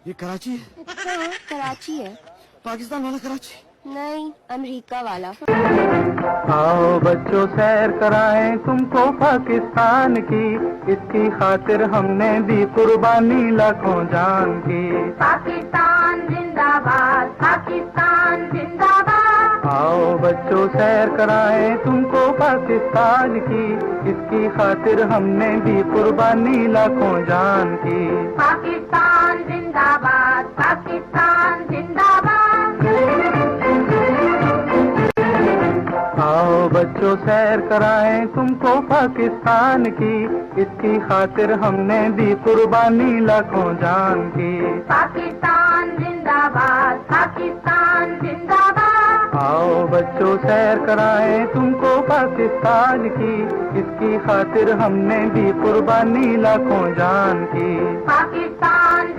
ये कराची है? हाँ, कराची है। पाकिस्तान वाला कराची? नहीं, अमेरिका वाला। आओ बच्चों सैर कराएं तुमको पाकिस्तान की, इसकी खातिर हमने दी कुर्बानी लाखों जान की। पाकिस्तान जिंदाबाद, पाकिस्तान जिंदाबाद। आओ बच्चों सैर कराएं तुमको पाकिस्तान की, इसकी खातिर हमने दी कुर्बानी लाखों जान की। पाकिस्तान जिंदाबाद, पाकिस्तान जिंदाबाद। आओ बच्चों सैर कराएं तुमको पाकिस्तान की, इसकी खातिर हमने दी कुर्बानी लाखों जान की। पाकिस्तान जिंदाबाद, पाकिस्तान जिंदाबाद। आओ बच्चों सैर कराएं तुमको पाकिस्तान की, इसकी खातिर हमने दी कुर्बानी लाखों जान की। पाकिस्तान